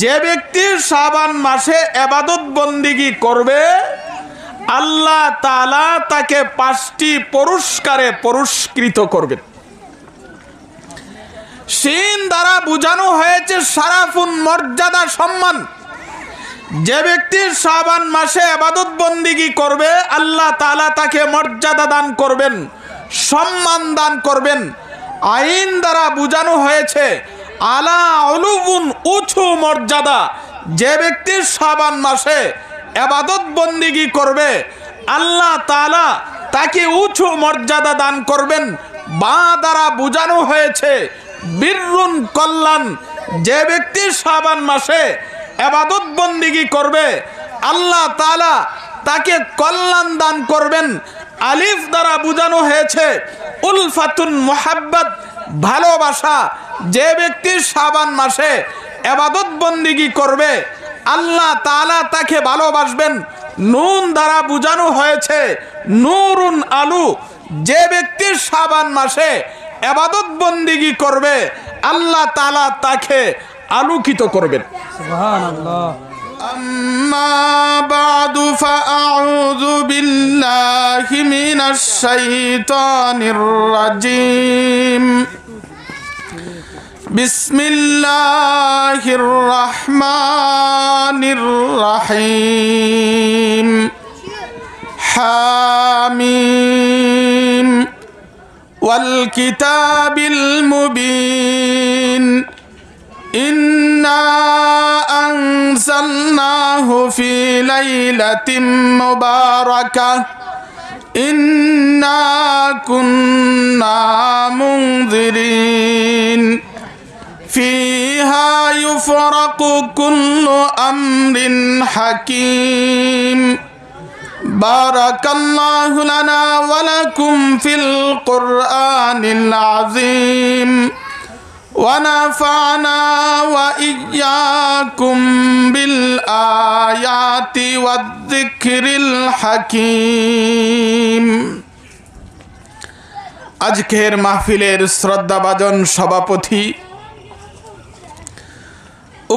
যে ব্যক্তি শাবান মাসে ইবাদত বন্দেগী করবে আল্লাহ তাআলা তাকে 5টি পুরস্কারে পুরস্কৃত করবেন। শিন দ্বারা বোঝানো হয়েছে শারাফুন, মর্যাদা, সম্মান। যে ব্যক্তি শাবান মাসে ইবাদত বন্দেগী করবে আল্লাহ তাআলা তাকে মর্যাদা দান করবেন, সম্মান দান করবেন। আইন দ্বারা বোঝানো হয়েছে আলা উলুবুন, উঁচু মর্যাদা। যে ব্যক্তি শাবান মাসে ইবাদত বন্দেগী করবে আল্লাহ তাআলা তাকে উঁচু মর্যাদা দান করবেন। বা দ্বারা বোঝানো হয়েছে বিররুন, কল্যাণ। যে ব্যক্তি শাবান মাসে ইবাদত বন্দেগী করবে আল্লাহ তাআলা তাকে কল্যাণ দান করবেন। আলিফ দ্বারা বোঝানো হয়েছে উলফাতুন, মুহাব্বত, ভালোবাসা। যে ব্যক্তি শাবান মাসে ইবাদত বন্দেগী করবে আল্লাহ তাআলা তাকে ভালোবাসবেন। নুন দ্বারা বোঝানো হয়েছে নূরুন, আলো। যে ব্যক্তি শাবান মাসে ইবাদত বন্দেগী করবে আল্লাহ তাআলা তাকে আলোকিত করবেন। সুবহানাল্লাহ। আম্মা বাদু ফাআউযু বিল্লাহি মিনাশ শাইতানির রাজীম। বিসমিল্লাহির রহমানির রহিম। হামিম ওয়াল কিতাবিল মুবিন। ইন্না আনজালনাহু ফি লাইলাতিন মুবারাকাহ। ইন্না কুন্না মুনজিরিন। ফিহা ইউফরাকু কুল্লু আমরিন হাকীম। বারাকাল্লাহু লানা ওয়া লাকুম ফিল কুরআনিল আযীম। ونفعنا وإياكم بالآيات والذكر الحكيم। আজকের মাহফিলের শ্রদ্ধাভাজন সভাপতি,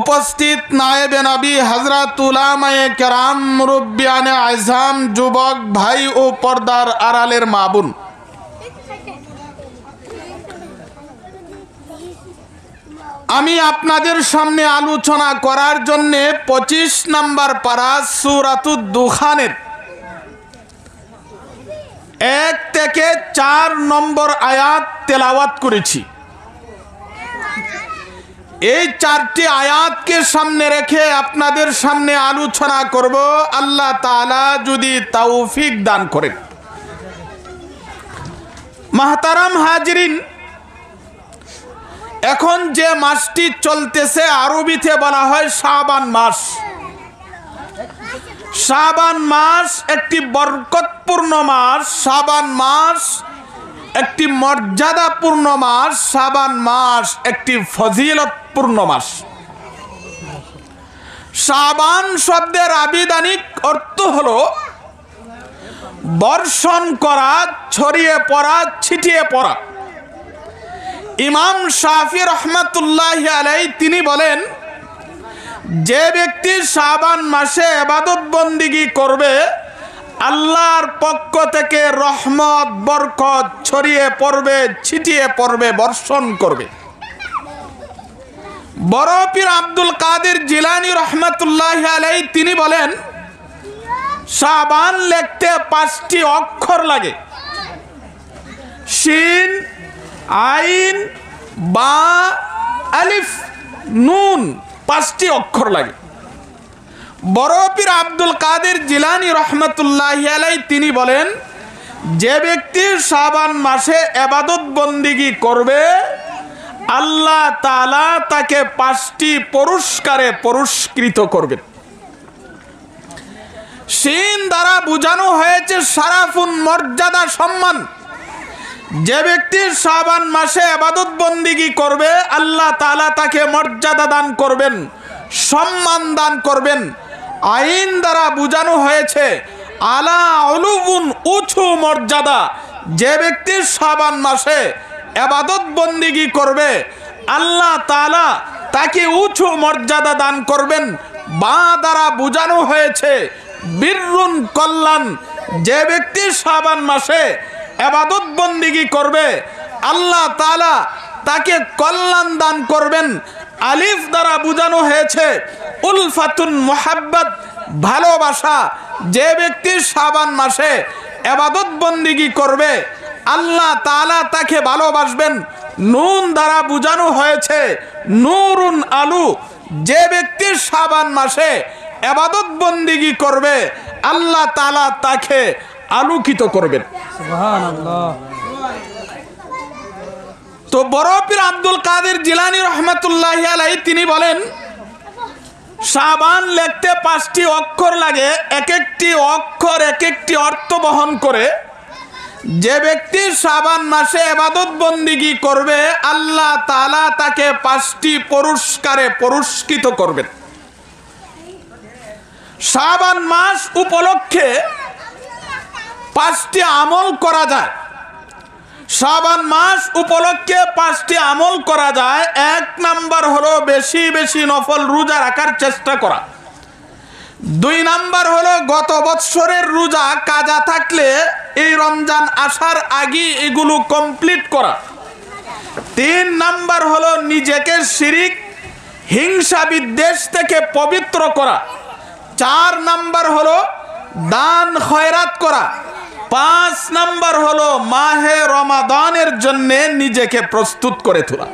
উপস্থিত নায়েবে নবী হযরত উলামায়ে কেরাম, মুরব্বিয়ানে আযম, যুবক ভাই ও পর্দার আড়ালের মা বোন, আমি আপনাদের সামনে আলোচনা করার জন্য 25 নম্বর পারা সূরাতুদ দুখানের 1 থেকে 4 নম্বর আয়াত তেলাওয়াত করেছি। এই 4টি আয়াতকে সামনে রেখে আপনাদের সামনে আলোচনা করব, আল্লাহ তাআলা যদি তৌফিক দান করেন। মাহতারাম হাজিরিন, এখন যে মাসটি চলতেছে আরবিতে বলা হয় শাবান মাস। শাবান মাস একটি বরকতপূর্ণ মাস। শাবান মাস একটি মর্যাদাপূর্ণ মাস। শাবান মাস একটি ফজিলতপূর্ণ মাস। শাবান শব্দের আবিধানিক অর্থ হলো বর্ষণ করা, ছড়িয়ে পড়া, ছিটিয়ে পড়া। ইমাম শাফি রহমাতুল্লাহি আলাইহি তিনি বলেন, যে ব্যক্তি শাবান মাসে ইবাদত বন্দেগী করবে আল্লাহর পক্ষ থেকে রহমত, বরকত ছড়িয়ে পড়বে, ছিটিয়ে পড়বে, বর্ষণ করবে। বড় পীর আব্দুল কাদের জিলানী রহমাতুল্লাহি আলাইহি তিনি বলেন, শাবান লিখতে 5টি অক্ষর লাগে। শিন, আইন, বা, আলিফ, নুন, 5টি অক্ষর লাগে। বড় পীর আব্দুল কাদের জিলানী রহমাতুল্লাহি আলাইহি তিনি বলেন, যে ব্যক্তি শাবান মাসে ইবাদত বন্দেগী করবে আল্লাহ তাআলা তাকে 5টি পুরস্কারে পুরস্কৃত করবেন। শিন দ্বারা বোঝানো হয়েছে শারাফুন, মর্যাদা, সম্মান। যে ব্যক্তি শাবান মাসে ইবাদত বন্দেগী করবে আল্লাহ তাআলা তাকে মর্যাদা দান করবেন, সম্মান দান করবেন। আইন দ্বারা বোঝানো হয়েছে আলা উলুবুন, উঁচু মর্যাদা। যে ব্যক্তি শাবান মাসে ইবাদত বন্দেগী করবে আল্লাহ তাআলা তাকে উঁচু মর্যাদা দান করবেন। বা দ্বারা বোঝানো হয়েছে বীরুন কল্যাণ। যে ব্যক্তি শাবান মাসে ইবাদত বন্দেগী করবে আল্লাহ তাআলা তাকে কল্যাণ দান করবেন। আলিফ দ্বারা বোঝানো হয়েছে উলফাতুন মুহাব্বত, ভালোবাসা। যে ব্যক্তি শাবান মাসে ইবাদত বন্দেগী করবে আল্লাহ তাআলা তাকে ভালোবাসবেন। নুন দ্বারা বোঝানো হয়েছে নূরুন আলু। যে ব্যক্তি শাবান মাসে ইবাদত বন্দেগী করবে আল্লাহ তাআলা তাকে আলোকিত করবেন। সুবহানাল্লাহ। তো বড় পীর আব্দুল কাদের জিলানী রহমাতুল্লাহি আলাইহি তিনি বলেন, শাবান লিখতে 5টি অক্ষর লাগে, এক একটি অক্ষর এক একটি অর্থ বহন করে। যে ব্যক্তি শাবান মাসে ইবাদত বন্দেগী করবে আল্লাহ তাআলা তাকে 5টি পুরস্কারে পুরস্কৃত করবেন। শাবান মাস উপলক্ষে 5টি আমল করা যায়। শাবান মাস উপলক্ষে 5টি আমল করা যায়। 1 নাম্বার হলো বেশি বেশি নফল রোজা রাখার চেষ্টা করা। 2 নাম্বার হলো গত বছরের রোজা কাজা থাকলে এই রমজান আসার আগে এগুলো কমপ্লিট করা। 3 নাম্বার হলো নিজেকে শিরিক, হিংসা, বিদ্বেষ থেকে পবিত্র করা। 4 নাম্বার হলো দান খয়রাত করা। 5 নাম্বার হলো মাহে রমাদানের জন্য নিজেকে প্রস্তুত করে তোলা।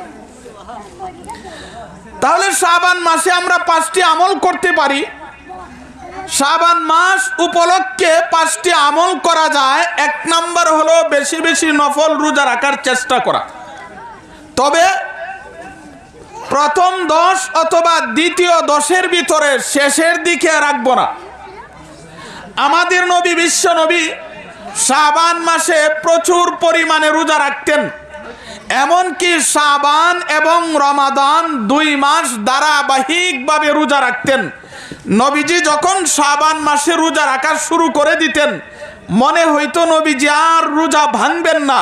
তাহলে শাবান মাসে আমরা 5টি আমল করতে পারি। শাবান মাস উপলক্ষে 5টি আমল করা যায়। 1 নাম্বার হলো বেশি বেশি নফল রোজা রাখার চেষ্টা করা। তবে প্রথম 10 অথবা দ্বিতীয় 10-এর ভিতরে শেষের দিকে রাখবো না। আমাদের নবী বিশ্ব নবী শাবান মাসে প্রচুর পরিমাণে রোজা রাখতেন। এমনকি শাবান এবং রমাদান 2 মাস ধারাবাহিকভাবে রোজা রাখতেন। নবীজি যখন শাবান মাসে রোজা রাখা শুরু করে দিতেন মনে হইতো নবীজি আর রোজা ভাঙবেন না।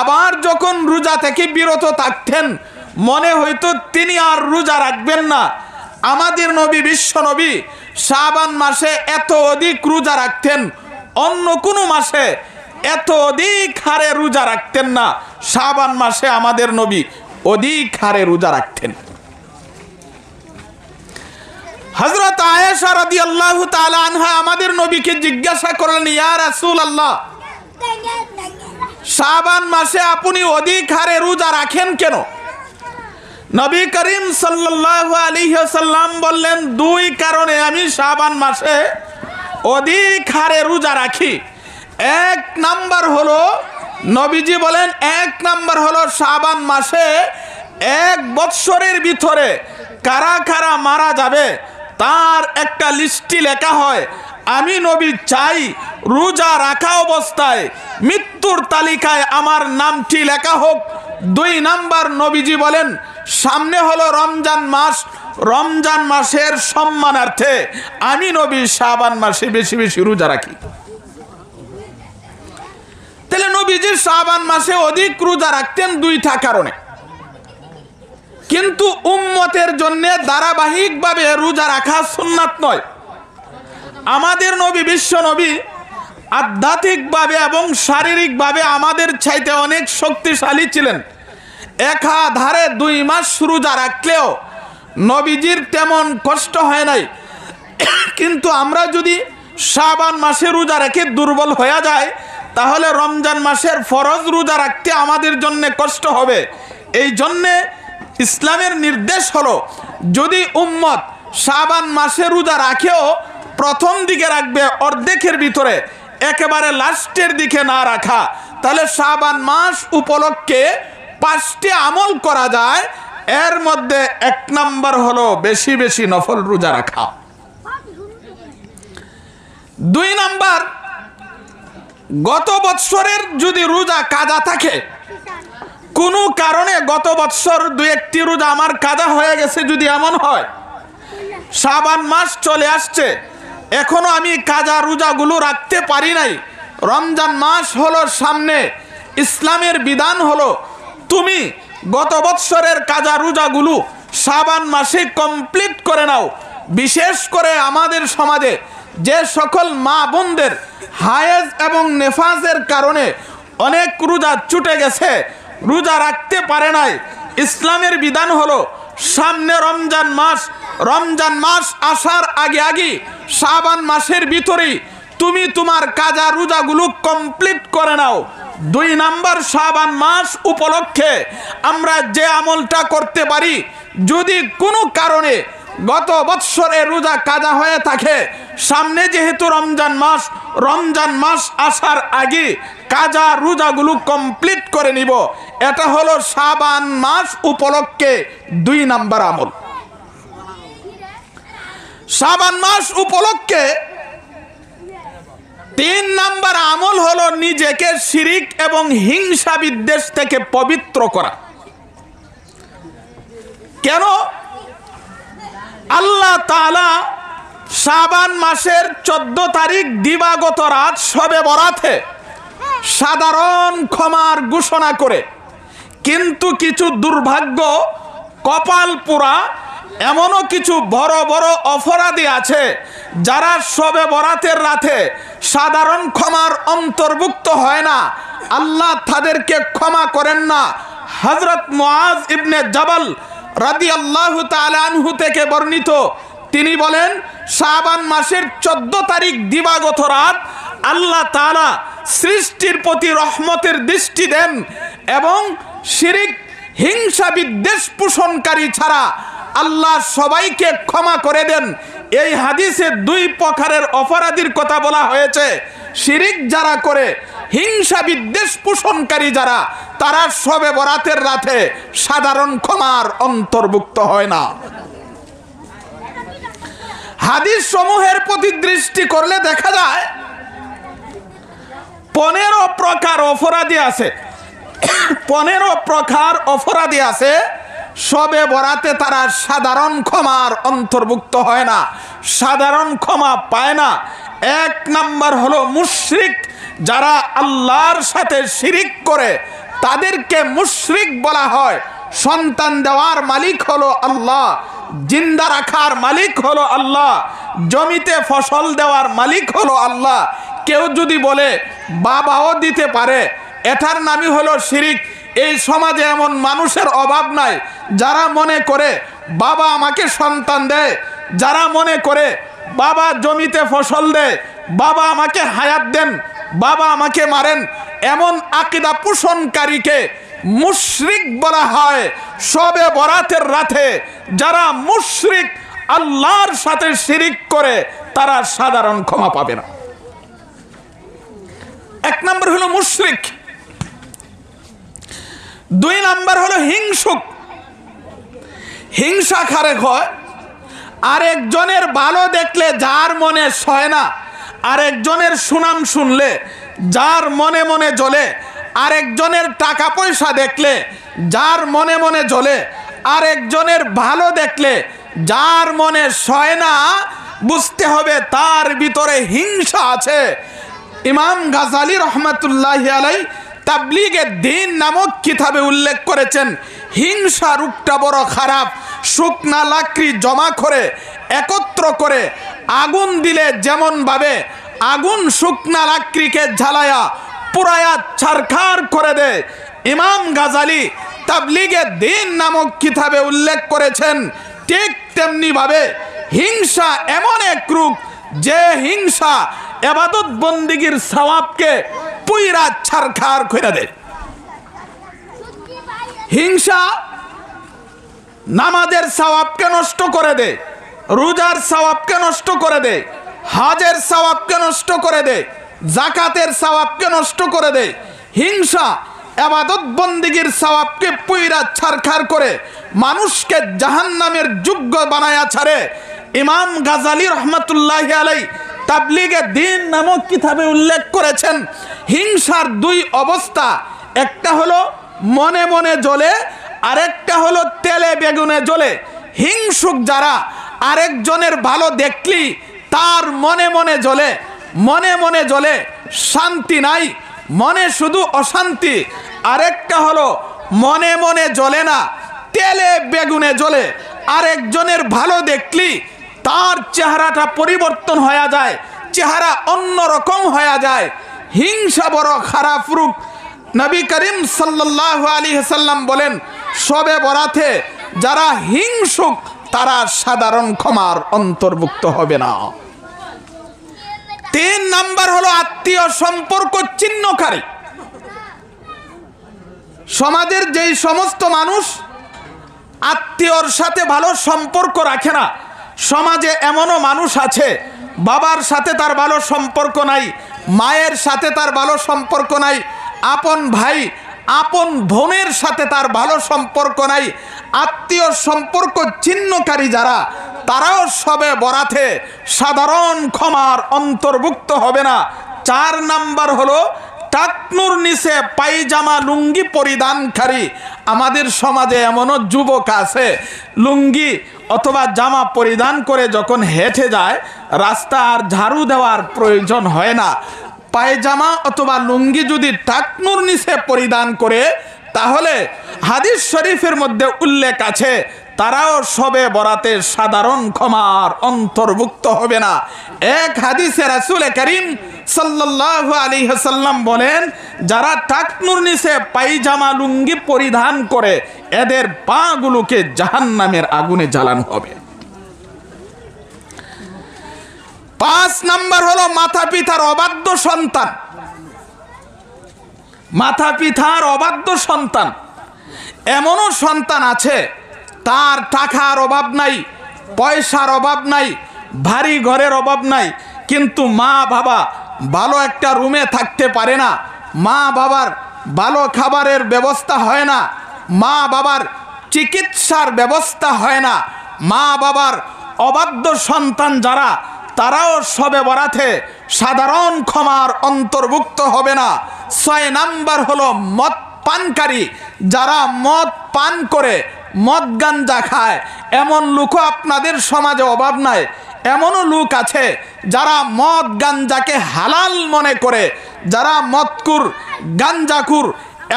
আবার যখন রোজা থেকে বিরত থাকতেন মনে হইতো তিনি আর রোজা রাখবেন না। আমাদের নবী বিশ্ব নবী শাবান মাসে এত অধিক রোজা রাখতেন, অন্য কোনো মাসে এত অধিক হারে রোজা রাখতেন না। শাবান মাসে আমাদের নবী অধিক হারে রোজা রাখতেন। হযরত আয়েশা রাদিয়াল্লাহু তাআলা আনহা আমাদের নবীকে জিজ্ঞাসা করলেন, ইয়া রাসূলুল্লাহ, শাবান মাসে আপনি অধিক হারে রোজা রাখেন কেন? নবী করিম সাল্লাল্লাহু আলাইহি ওয়াসাল্লাম বললেন, 2 কারণে আমি শাবান মাসে অধিক হারে রোজা রাখি। 1 নাম্বার হলো নবীজি বলেন 1 নাম্বার হলো শাবান মাসে 1 বৎসরের ভিতরে কারা কারা মারা যাবে তার একটা লিস্টি লেখা হয়। আমি নবী চাই রোজা রাখা অবস্থায় মৃত্যুর তালিকায় আমার নামটি লেখা হোক। 2 নাম্বার নবীজি বলেন সামনে হলো রমজান মাস, রমজান মাসের সম্মানার্থে আমি নবী শাবান মাসে বেশি বেশি রোজা রাখি। তাহলে নবীজি শাবান মাসে অধিক রোজা রাখতেন 2টা কারণে। কিন্তু উম্মতের জন্য ধারাবাহিকভাবে রোজা রাখা সুন্নাত নয়। আমাদের নবী বিশ্ব নবী আধ্যাত্মিকভাবে এবং শারীরিকভাবে আমাদের চাইতে অনেক শক্তিশালী ছিলেন। একাধারে 2 মাস রোজা রাখলেও নবীজির তেমন কষ্ট হয় নাই। কিন্তু আমরা যদি শাবান মাসে রোজা রেখে দুর্বল হয়ে যায় তাহলে রমজান মাসের ফরজ রোজা রাখতে আমাদের জন্য কষ্ট হবে। এই জন্যে ইসলামের নির্দেশ হলো যদি উম্মত শাবান মাসে রোজা রাখেও প্রথম দিকে রাখবে, অর্ধেকের ভিতরে, একেবারে লাস্টের দিকে না রাখা। তাহলে শাবান মাস উপলক্ষে 5টি আমল করা যায়। এর মধ্যে 1 নাম্বার হলো বেশি বেশি নফল রোজা রাখা। 2 নাম্বার, গত বৎসরের যদি রোজা কাজা থাকে, কোনো কারণে গত বৎসর 2-1টি রোজা আমার কাজা হয়ে গেছে, যদি এমন হয় শাবান মাস চলে আসছে এখনো আমি কাজা রোজাগুলো রাখতে পারি নাই, রমজান মাস হলো সামনে, ইসলামের বিধান হলো তুমি গত বৎসরের কাজা রোজাগুলো শাবান মাসে কমপ্লিট করে নাও। বিশেষ করে আমাদের সমাজে যে সকল মা বোনদের হায়েজ এবং নেফাজের কারণে অনেক রোজা ছুটে গেছে, রোজা রাখতে পারে নাই, ইসলামের বিধান হলো সামনে রমজান মাস আসার আগে শাবান মাসের ভিতরেই তুমি তোমার কাজা রোজাগুলো কমপ্লিট করে নাও। 2 নাম্বার, শাবান মাস উপলক্ষে আমরা যে আমলটা করতে পারি, যদি কোনো কারণে গত বৎসরে রোজা কাজা হয়ে থাকে, সামনে যেহেতু রমজান মাস আসার আগে কাজা রোজাগুলো কমপ্লিট করে নিব। এটা হলো শাবান মাস উপলক্ষে 2 নাম্বার আমল। শাবান মাস উপলক্ষে 3 নাম্বার আমল হলো নিজেকে শিরিক এবং হিংসা বিদ্বেষ থেকে পবিত্র করা। কেন? আল্লাহ তাআলা শাবান মাসের 14 তারিখ দিবাগত রাত শবে বরাতে সাধারণ ক্ষমার ঘোষণা করে, কিন্তু কিছু দুর্ভাগ্য কপাল পোড়া এমনও কিছু বড় বড় অপরাধী আছে যারা শবে বরাতের রাতে সাধারণ ক্ষমার অন্তর্ভুক্ত হয় না, আল্লাহ তাদেরকে ক্ষমা করেন না। হযরত মুআজ ইবনে জাবাল রাদিয়াল্লাহু তাআলা আনহু থেকে বর্ণিত, তিনি বলেন শাবান মাসের 14 তারিখ দিবাগত রাত আল্লাহ তাআলা সৃষ্টির প্রতি রহমতের দৃষ্টি দেন এবং শিরিক হিংসা বিদ্বেষ পোষণকারী ছাড়া আল্লাহ সবাইকে ক্ষমা করে দেন। এই হাদিসে 2 প্রকারের অপরাধীর কথা বলা হয়েছে। শিরিক যারা করে, হিংসা বিদ্বেষ পোষণকারী যারা, তারা শবে বরাতের রাতে সাধারণ ক্ষমার অন্তর্ভুক্ত হয় না। হাদিস সমূহের প্রতি দৃষ্টি করলে দেখা যায় 15 প্রকার অপরাধী আছে। 15 প্রকার অপরাধী আছে, শবে বরাতে তারা সাধারণ ক্ষমার অন্তর্ভুক্ত হয় না, সাধারণ ক্ষমা পায় না। 1 নাম্বার হলো মুশরিক, যারা আল্লাহর সাথে শিরিক করে তাদেরকে মুশরিক বলা হয়। সন্তান দেওয়ার মালিক হলো আল্লাহ, জিন্দা রাখার মালিক হলো আল্লাহ, জমিতে ফসল দেওয়ার মালিক হলো আল্লাহ। কেউ যদি বলে বাবাও দিতে পারে, এটার নামই হলো শিরিক। এই সমাজে এমন মানুষের অভাব নাই যারা মনে করে বাবা আমাকে সন্তান দেয়, যারা মনে করে বাবা জমিতে ফসল দেয়, বাবা আমাকে হায়াত দেন, বাবা আমাকে মারেন, এমন আকীদা পোষণকারীকে মুশরিক বলা হয়। শবে বরাতের রাতে যারা মুশরিক, আল্লাহর সাথে শিরিক করে, তারা সাধারণ ক্ষমা পাবে না। 1 নাম্বার হলো মুশরিক। 2 নাম্বার হলো হিংসুক। হিংসা কারে হয়? আরেকজনের ভালো দেখলে যার মনে সয় না, আরেকজনের সুনাম শুনলে যার মনে মনে জ্বলে, আরেকজনের টাকা পয়সা দেখলে যার মনে মনে জ্বলে, আরেকজনের ভালো দেখলে যার মনে সয় না, বুঝতে হবে তার ভিতরে হিংসা আছে। ইমাম গাজালি রহমাতুল্লাহি আলাইহি তাবলীগে দ্বীন নামক কিতাবে উল্লেখ করেছেন, হিংসা রূপটা বড় খারাপ। শুকনা লাকড়ি জমা করে একত্র করে আগুন দিলে যেমন ভাবে আগুন শুকনা লাকড়িকে জ্বালায়া পুরায়া ছারখার করে দেয়, ইমাম গাজালি তাবলীগে দ্বীন নামক কিতাবে উল্লেখ করেছেন, ঠিক তেমনি ভাবে হিংসা এমন এক রূপ যে হিংসা ইবাদত বন্দেগীর সওয়াবকে পুইরা ছারখার করে দেয়। হিংসা নামাজের সওয়াবকে নষ্ট করে দেয়, রোজার সওয়াবকে নষ্ট করে দেয়, হজের সওয়াবকে নষ্ট করে দেয়, যাকাতের সওয়াবকে নষ্ট করে দেয়। হিংসা ইবাদত বন্দেগীর সওয়াবকে পুইরা ছারখার করে মানুষকে জাহান্নামের যোগ্য বানায়া ছাড়ে। ইমাম গাজালি রহমাতুল্লাহি আলাইহি তাবলীগে দ্বীন নামক কিতাবে উল্লেখ করেছেন, হিংসার 2 অবস্থা, একটা হলো মনে মনে জ্বলে, আরেকটা হলো তেলে বেগুনে জ্বলে। হিংসুক যারা আরেকজনের ভালো দেখলি তার মনে মনে জ্বলে, মনে মনে জ্বলে, শান্তি নাই, মনে শুধু অশান্তি। আরেকটা হলো মনে মনে জ্বলে না, তেলে বেগুনে জ্বলে, আরেকজনের ভালো দেখলি তার চেহারাটা পরিবর্তন হয়ে যায়, চেহারা অন্যরকম হয়ে যায়। হিংসা বড় খারাপ রূপ। নবী করিম সাল্লাল্লাহু আলাইহি সাল্লাম বলেন, শবে বরাতে যারা হিংসুক তারা সাধারণ ক্ষমার অন্তর্ভুক্ত হবে না। 3 নাম্বার হলো আত্মীয় সম্পর্ক ছিন্নকারী। সমাজের যেই সমস্ত মানুষ আত্মীয়র সাথে ভালো সম্পর্ক রাখে না, সমাজে এমনও মানুষ আছে বাবার সাথে তার ভালো সম্পর্ক নাই, মায়ের সাথে তার ভালো সম্পর্ক নাই, আপন ভাই আপন বোনের সাথে তার ভালো সম্পর্ক নাই। আত্মীয় সম্পর্ক ছিন্নকারী যারা, তারাও শবে বরাতে সাধারণ ক্ষমার অন্তর্ভুক্ত হবে না। 4 নাম্বার হলো টাকনুর নিচে পায়জামা লুঙ্গি পরিধানকারী। আমাদের সমাজে এমনও যুবক আছে লুঙ্গি অথবা জামা পরিধান করে যখন হেঁটে যায়, রাস্তা আর ঝাড়ু দেওয়ার প্রয়োজন হয় না। পায়জামা অথবা লুঙ্গি যদি টাকনুর নিচে পরিধান করে, তাহলে হাদিস শরীফের মধ্যে উল্লেখ আছে তারাও শবে বরাতে সাধারণ ক্ষমার অন্তর্ভুক্ত হবে না। এক হাদিসে রাসূল করিম সাল্লাল্লাহু আলাইহি ওয়াসাল্লাম বলেন, যারা টাকনুর নিচে পায়জামা লুঙ্গি পরিধান করে এদের পাগুলোকে জাহান্নামের আগুনে জ্বালানো হবে। 5 নাম্বার হলো মাতা পিতার অবাধ্য সন্তান। মাতা পিতার অবাধ্য সন্তান, এমনও সন্তান আছে তার টাকার অভাব নাই, পয়সার অভাব নাই, ভারী ঘরের অভাব নাই, কিন্তু মা বাবা ভালো একটা রুমে থাকতে পারে না, মা বাবার ভালো খাবারের ব্যবস্থা হয় না, মা বাবার চিকিৎসার ব্যবস্থা হয় না। মা বাবার অবাধ্য সন্তান যারা, তারাও শবে বরাতে সাধারণ ক্ষমার অন্তর্ভুক্ত হবে না। 6 নাম্বার হলো মদ পানকারী যারা, মদ পান করে মদ গাঞ্জা খায়। এমন লোকও আপনাদের সমাজে অভাব নাই। এমনও লোক আছে যারা মদ গাঞ্জাকে হালাল মনে করে, যারা মদকুর গাঞ্জাকুর,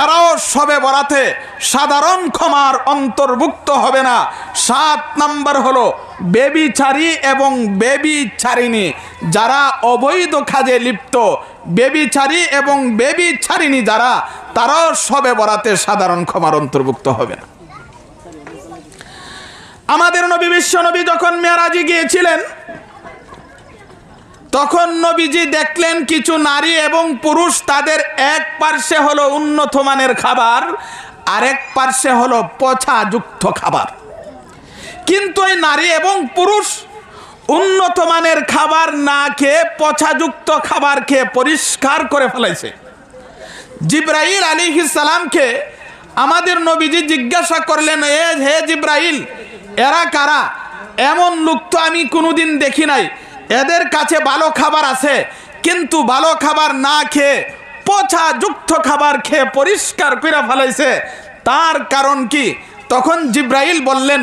এরাও শবে বরাতে সাধারণ ক্ষমার অন্তর্ভুক্ত হবে না। 7 নাম্বার হলো বেবিচারী এবং বেবিচারিণী যারা অবৈধ কাজে লিপ্ত, বেবিচারী এবং বেবিচারিণী যারা, তারাও শবে বরাতে সাধারণ ক্ষমার অন্তর্ভুক্ত হবে না। আমাদের নবী বিশ্ব নবী যখন মেরাজে গিয়েছিলেন, তখন নবীজি দেখলেন কিছু নারী এবং পুরুষ, তাদের এক পার্শ্বে হলো উন্নত মানের খাবার, আরেক পার্শ্বে হলো পচাযুক্ত খাবার। কিন্তু এই নারী এবং পুরুষ উন্নত মানের খাবার না খেয়ে পচাযুক্ত খাবার খেয়ে পরিষ্কার করে ফেলাইছে। জিব্রাইল আলাইহিস সালামকে আমাদের নবীজি জিজ্ঞাসা করলেন, হে জিব্রাইল, এরা কারা? এমন লোক তো আমি কোনোদিন দেখি নাই। এদের কাছে ভালো খাবার আছে, কিন্তু ভালো খাবার না খেয়ে পচাযুক্ত খাবার খেয়ে পরিষ্কার করে ফেলাইছে, তার কারণ কি? তখন জিব্রাইল বললেন,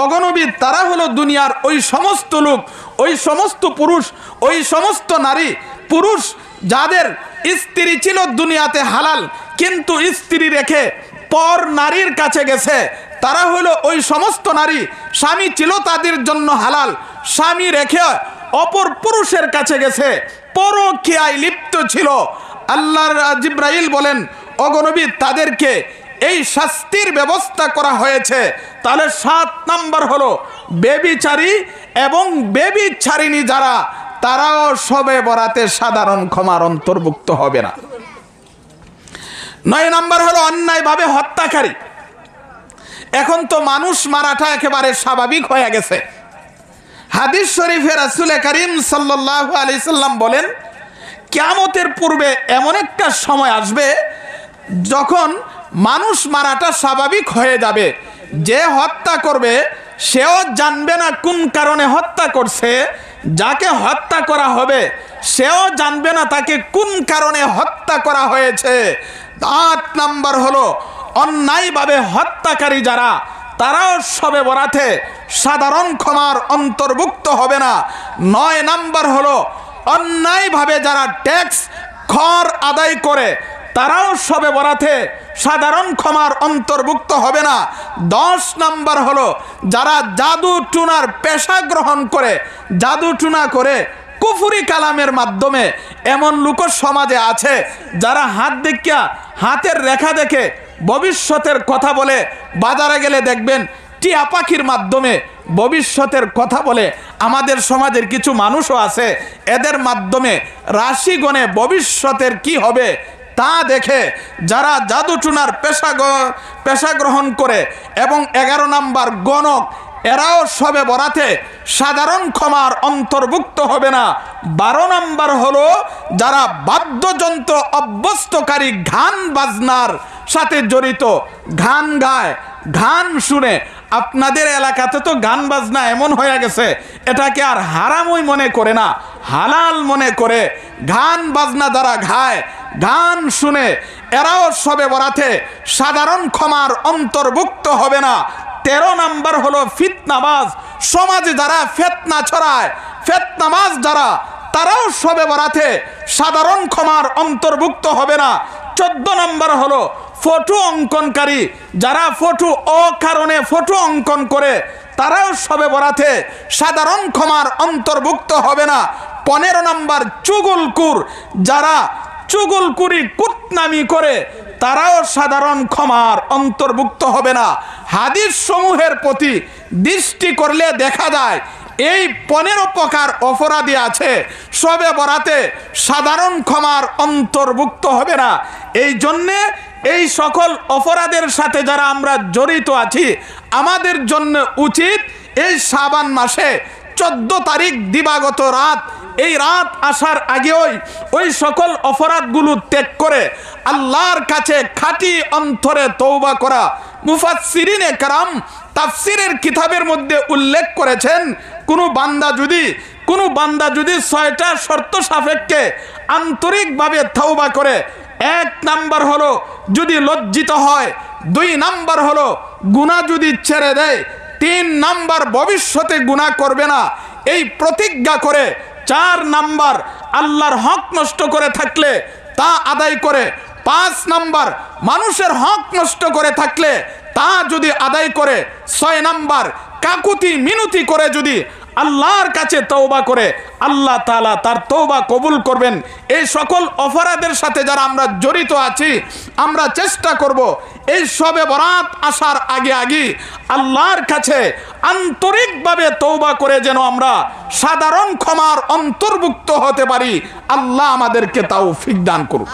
অগণবী, তারা হলো দুনিয়ার ওই সমস্ত লোক, ওই সমস্ত পুরুষ, ওই সমস্ত নারী পুরুষ যাদের স্ত্রী ছিল দুনিয়াতে হালাল, কিন্তু স্ত্রী রেখে পর নারীর কাছে গেছে। তারা হলো ওই সমস্ত নারী, স্বামী ছিল তাদের জন্য হালাল, স্বামী রেখে অপর পুরুষের কাছে গেছে, পরকীয়ায় লিপ্ত ছিল। আল্লাহর জিব্রাইল বলেন, অগণবী, তাদেরকে এই শাস্তির ব্যবস্থা করা হয়েছে। তাহলে 7 নাম্বার হলো বেবিচারী এবং বেবিচারিণী যারা, তারাও শবে বরাতে সাধারণ ক্ষমার অন্তর্ভুক্ত হবে না। 9 নাম্বার হলো অন্যায়ভাবে হত্যাকারী। এখন তো মানুষ মারাটা একেবারে স্বাভাবিক হয়ে গেছে। হাদিস শরীফে রাসূল করিম সাল্লাল্লাহু আলাইহি সাল্লাম বলেন, কিয়ামতের পূর্বে এমন একটা সময় আসবে যখন মানুষ মারাটা স্বাভাবিক হয়ে যাবে। যে হত্যা করবে সেও জানবে না কোন কারণে হত্যা করছে, যাকে হত্যা করা হবে সেও জানবে না তাকে কোন কারণে হত্যা করা হয়েছে। 8 নাম্বার হলো অন্যায়ভাবে হত্যাকারী যারা, তারাও শবে বরাতে সাধারণ ক্ষমার অন্তর্ভুক্ত হবে না। 9 নাম্বার হলো অন্যায়ভাবে যারা ট্যাক্স খর আদায় করে, তারাও শবে বরাতে সাধারণ ক্ষমার অন্তর্ভুক্ত হবে না। 10 নাম্বার হলো যারা জাদু টুনার পেশা গ্রহণ করে, জাদু টুনা করে কুফরি কালামের মাধ্যমে, এমন লোক সমাজে আছে যারা হাত দেখিয়া, হাতের রেখা দেখে ভবিষ্যতের কথা বলে। বাজারে গেলে দেখবেন টিয়া পাখির মাধ্যমে ভবিষ্যতের কথা বলে। আমাদের সমাজের কিছু মানুষও আছে, এদের মাধ্যমে রাশি গণে ভবিষ্যতের কি হবে তা দেখে যারা জাদুটুনার পেশা গ্রহণ করে। এবং 11 নাম্বার গণক, এরাও শবে বরাতে সাধারণ ক্ষমার অন্তর্ভুক্ত হবে না। 12 নাম্বার হলো যারা বাদ্যযন্ত্র অভ্যস্তকারী গান বাজনার সাথে জড়িত, গান গায়, গান শুনে। আপনাদের এলাকাতে তো গান বাজনা এমন হয়ে গেছে, এটাকে আর হারামই মনে করে না, হালাল মনে করে। গান বাজনা যারা গায়, গান শুনে, এরাও শবে বরাতে সাধারণ ক্ষমার অন্তর্ভুক্ত হবে না। 13 নাম্বার হলো ফিতনাবাজ, সমাজে যারা ফিতনা ছড়ায়, ফিতনাবাজ যারা, তারাও শবে বরাতে সাধারণ ক্ষমার অন্তর্ভুক্ত হবে না। 14 নাম্বার হলো ফটো অঙ্কনকারী, যারা ফটো অকারণে ফটো অঙ্কন করে, তারাও শবে বরাতে সাধারণ ক্ষমার অন্তর্ভুক্ত হবে না। 15 নাম্বার চুগলকুর, যারা চুগলকুরি কুটনামি করে, তারাও সাধারণ ক্ষমার অন্তর্ভুক্ত হবে না। হাদিস সমূহের প্রতি দৃষ্টি করলে দেখা যায় এই 15 প্রকার অপরাধী আছে, শবে বরাতে সাধারণ ক্ষমার অন্তর্ভুক্ত হবে না। এই জন্যে এই সকল অপরাধের সাথে যারা আমরা জড়িত আছি, আমাদের জন্য উচিত এই শাবান মাসে 14 তারিখ দিবাগত রাত, এই রাত আসার আগেই ওই সকল অপরাধগুলো ত্যাগ করে আল্লাহর কাছে খাঁটি অন্তরে তওবা করা। মুফাসসিরিনে কেরাম তাফসিরের কিতাবের মধ্যে উল্লেখ করেছেন, কোনো বান্দা যদি 6টা শর্ত সাপেক্ষে আন্তরিকভাবে তওবা করে, 1 নাম্বার হলো যদি লজ্জিত হয়, 2 নাম্বার হলো গুনাহ যদি ছেড়ে দেয়, 3 নাম্বার ভবিষ্যতে গুনাহ করবে না এই প্রতিজ্ঞা করে, 4 নাম্বার আল্লাহর হক নষ্ট করে থাকলে তা আদায় করে, 5 নাম্বার মানুষের হক নষ্ট করে থাকলে তা যদি আদায় করে, 6 নাম্বার কাকুতি মিনতি করে যদি আল্লাহর কাছে তওবা করে, আল্লাহ তাআলা তার তওবা কবুল করবেন। এই সকল অপরাধের সাথে যারা আমরা জড়িত আছি, আমরা চেষ্টা করব এই শবে বরাত আসার আগে আল্লাহর কাছে আন্তরিকভাবে তওবা করে যেন আমরা সাধারণ ক্ষমার অন্তর্ভুক্ত হতে পারি। আল্লাহ আমাদেরকে তৌফিক দান করুন।